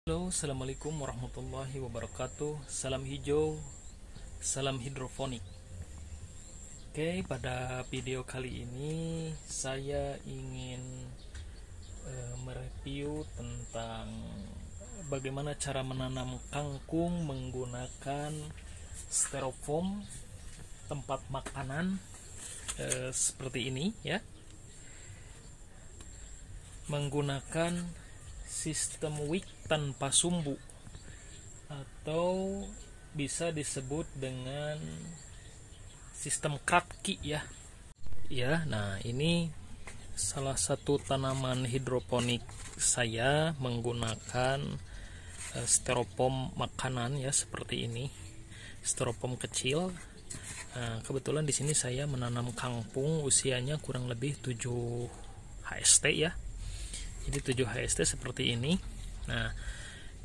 Halo, assalamualaikum warahmatullahi wabarakatuh. Salam hijau, salam hidroponik. Oke, pada video kali ini saya ingin mereview tentang bagaimana cara menanam kangkung menggunakan styrofoam tempat makanan seperti ini ya. Menggunakan sistem wick tanpa sumbu atau bisa disebut dengan sistem kratki ya. Nah ini salah satu tanaman hidroponik saya menggunakan styrofoam makanan ya, seperti ini. Styrofoam kecil. Nah, kebetulan di sini saya menanam kangkung usianya kurang lebih 7 HST ya. Jadi 7 HST seperti ini. Nah,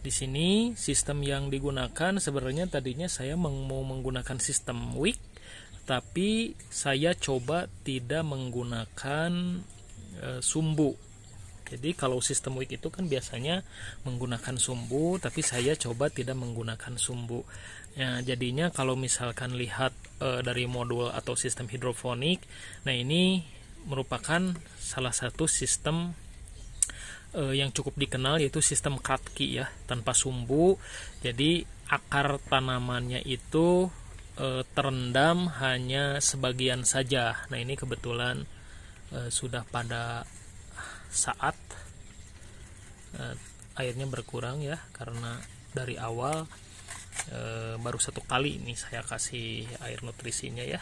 di sini sistem yang digunakan sebenarnya tadinya saya mau menggunakan sistem wick, tapi saya coba tidak menggunakan sumbu. Jadi kalau sistem wick itu kan biasanya menggunakan sumbu, tapi saya coba tidak menggunakan sumbu. Nah, jadinya kalau misalkan lihat dari modul atau sistem hidroponik, nah ini merupakan salah satu sistem yang cukup dikenal, yaitu sistem kratki ya, tanpa sumbu. Jadi akar tanamannya itu terendam hanya sebagian saja. Nah ini kebetulan sudah pada saat airnya berkurang ya, karena dari awal baru 1 kali ini saya kasih air nutrisinya ya.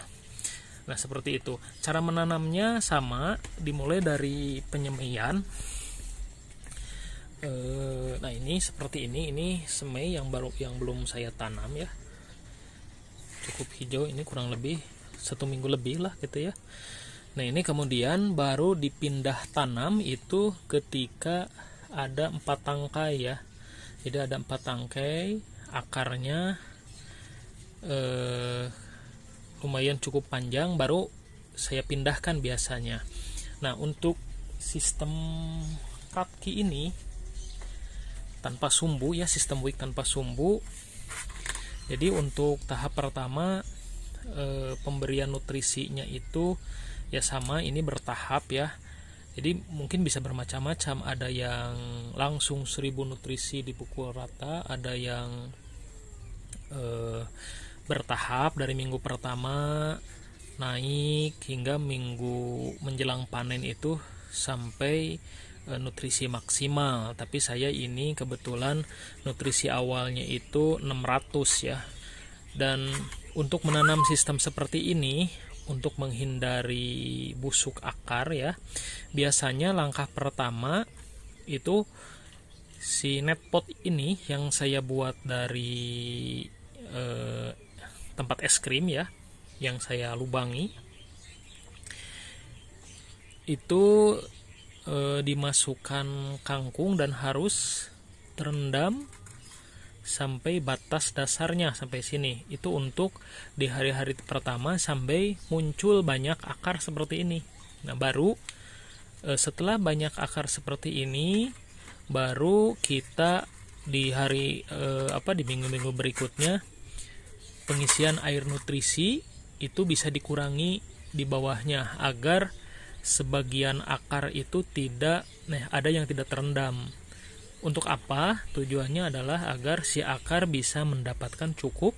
Nah seperti itu cara menanamnya, sama dimulai dari penyemaian. Nah ini seperti ini semai yang belum saya tanam ya, cukup hijau, ini kurang lebih 1 minggu lebih lah gitu ya. Nah ini kemudian baru dipindah tanam itu ketika ada 4 tangkai ya. Jadi ada 4 tangkai, akarnya lumayan cukup panjang, baru saya pindahkan biasanya. Nah untuk sistem kratki ini tanpa sumbu ya, sistem wick tanpa sumbu. Jadi untuk tahap pertama pemberian nutrisinya itu ya sama, ini bertahap ya. Jadi mungkin bisa bermacam-macam, ada yang langsung 1000 nutrisi dipukul rata, ada yang bertahap dari minggu pertama naik hingga minggu menjelang panen itu sampai nutrisi maksimal. Tapi saya ini kebetulan nutrisi awalnya itu 600 ya. Dan untuk menanam sistem seperti ini, untuk menghindari busuk akar ya, biasanya langkah pertama itu si net pot ini yang saya buat dari tempat es krim ya, yang saya lubangi itu dimasukkan kangkung dan harus terendam sampai batas dasarnya, sampai sini. Itu untuk di hari-hari pertama sampai muncul banyak akar seperti ini. Nah baru setelah banyak akar seperti ini, baru kita di hari di minggu-minggu berikutnya pengisian air nutrisi itu bisa dikurangi di bawahnya, agar sebagian akar itu ada yang tidak terendam. Untuk apa? Tujuannya adalah agar si akar bisa mendapatkan cukup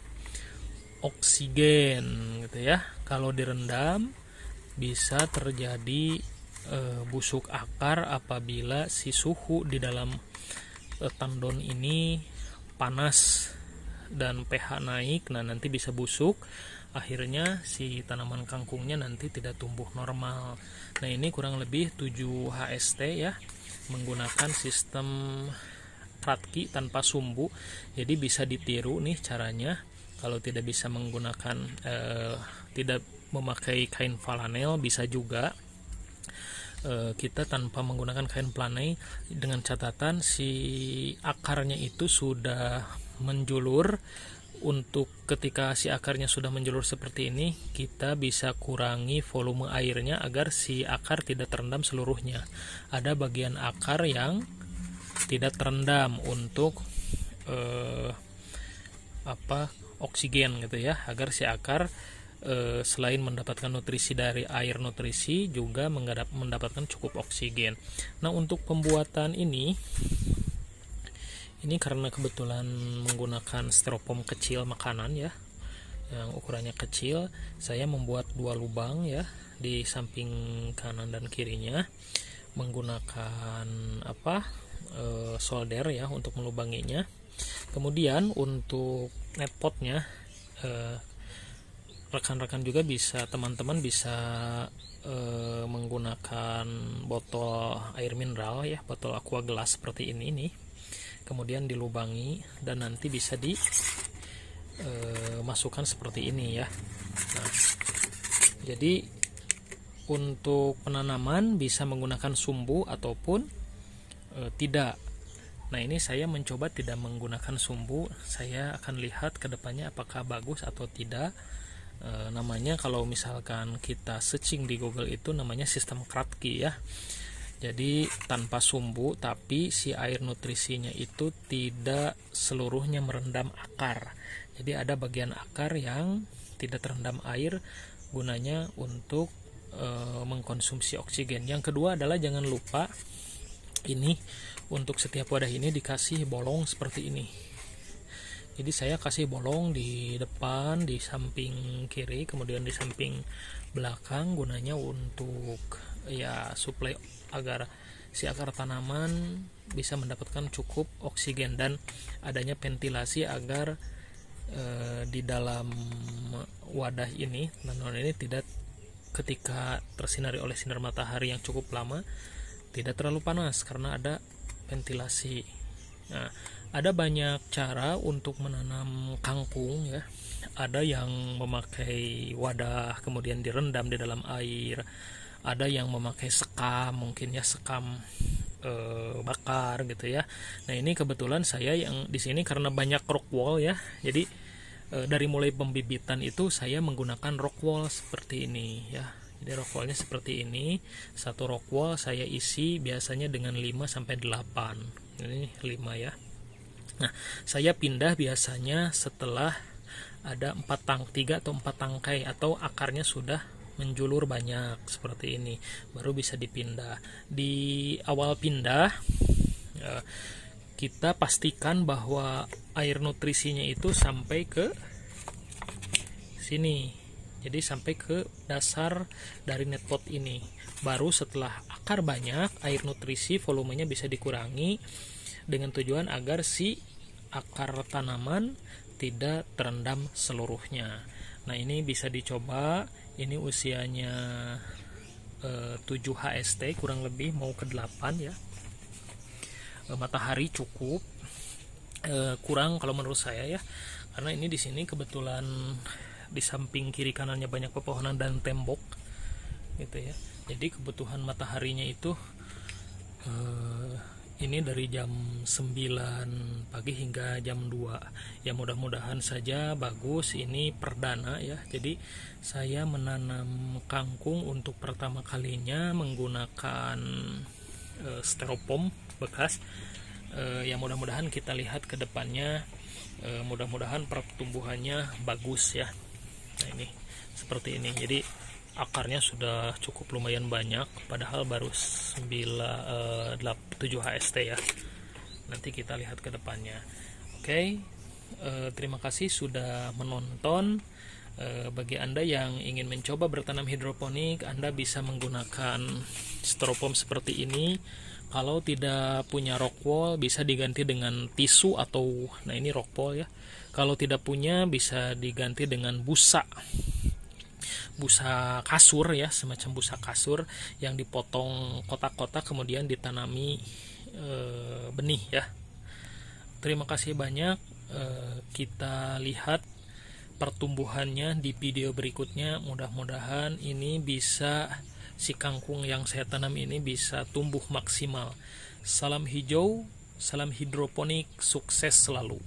oksigen gitu ya. Kalau direndam bisa terjadi busuk akar apabila si suhu di dalam tandon ini panas dan pH naik. Nah nanti bisa busuk, akhirnya si tanaman kangkungnya nanti tidak tumbuh normal. Nah ini kurang lebih 7 HST ya, menggunakan sistem kratki tanpa sumbu. Jadi bisa ditiru nih caranya. Kalau tidak bisa menggunakan tidak memakai kain flanel, bisa juga kita tanpa menggunakan kain flanel, dengan catatan si akarnya itu sudah menjulur. Untuk ketika si akarnya sudah menjulur seperti ini, kita bisa kurangi volume airnya agar si akar tidak terendam seluruhnya. Ada bagian akar yang tidak terendam untuk oksigen gitu ya, agar si akar selain mendapatkan nutrisi dari air nutrisi juga mendapatkan cukup oksigen. Nah, untuk pembuatan ini karena kebetulan menggunakan styrofoam kecil makanan ya, yang ukurannya kecil, saya membuat 2 lubang ya di samping kanan dan kirinya menggunakan solder ya untuk melubanginya. Kemudian untuk netpotnya rekan-rekan juga bisa, teman-teman bisa menggunakan botol air mineral ya, botol aqua gelas seperti ini nih. Kemudian dilubangi dan nanti bisa dimasukkan seperti ini ya. Nah, jadi untuk penanaman bisa menggunakan sumbu ataupun tidak. Nah, ini saya mencoba tidak menggunakan sumbu. Saya akan lihat ke depannya apakah bagus atau tidak. Namanya kalau misalkan kita searching di Google itu namanya sistem Kratky ya. Jadi tanpa sumbu, tapi si air nutrisinya itu tidak seluruhnya merendam akar. Jadi ada bagian akar yang tidak terendam air, gunanya untuk mengkonsumsi oksigen. Yang kedua adalah jangan lupa ini untuk setiap wadah ini dikasih bolong seperti ini. Jadi saya kasih bolong di depan, di samping kiri, kemudian di samping belakang, gunanya untuk ya suplai agar si akar tanaman bisa mendapatkan cukup oksigen dan adanya ventilasi agar di dalam wadah ini, tanaman ini tidak, ketika tersinari oleh sinar matahari yang cukup lama, tidak terlalu panas karena ada ventilasi. Nah, ada banyak cara untuk menanam kangkung ya. Ada yang memakai wadah kemudian direndam di dalam air. Ada yang memakai sekam, mungkin ya sekam bakar gitu ya. Nah, ini kebetulan saya yang di sini karena banyak rock wall ya. Jadi dari mulai pembibitan itu saya menggunakan rock wall seperti ini ya. Jadi rock wallnya seperti ini. Satu rock wall saya isi biasanya dengan 5 sampai 8. Ini 5 ya. Nah, saya pindah biasanya setelah ada 3 atau 4 tangkai atau akarnya sudah menjulur banyak seperti ini, baru bisa dipindah. Di awal pindah kita pastikan bahwa air nutrisinya itu sampai ke sini, jadi sampai ke dasar dari netpot ini. Baru setelah akar banyak, air nutrisi volumenya bisa dikurangi dengan tujuan agar si akar tanaman tidak terendam seluruhnya. Nah, ini bisa dicoba. Ini usianya 7 HST kurang lebih, mau ke 8 ya. Matahari cukup, kurang kalau menurut saya ya, karena ini di sini kebetulan di samping kiri kanannya banyak pepohonan dan tembok gitu ya. Jadi kebutuhan mataharinya itu ini dari jam 9 pagi hingga jam 2 ya. Mudah-mudahan saja bagus. Ini perdana ya, jadi saya menanam kangkung untuk pertama kalinya menggunakan styrofoam bekas. Ya mudah-mudahan kita lihat ke depannya, mudah-mudahan pertumbuhannya bagus ya. Nah, ini seperti ini. Jadi akarnya sudah cukup lumayan banyak, padahal baru 7 HST ya. Nanti kita lihat ke depannya. Oke, terima kasih sudah menonton. Bagi Anda yang ingin mencoba bertanam hidroponik, Anda bisa menggunakan styrofoam seperti ini. Kalau tidak punya rock wall, bisa diganti dengan tisu atau, nah ini rock wall ya. Kalau tidak punya, bisa diganti dengan busa kasur ya, semacam busa kasur yang dipotong kotak-kotak kemudian ditanami benih ya. Terima kasih banyak. Kita lihat pertumbuhannya di video berikutnya. Mudah-mudahan ini bisa, si kangkung yang saya tanam ini bisa tumbuh maksimal. Salam hijau, salam hidroponik, sukses selalu.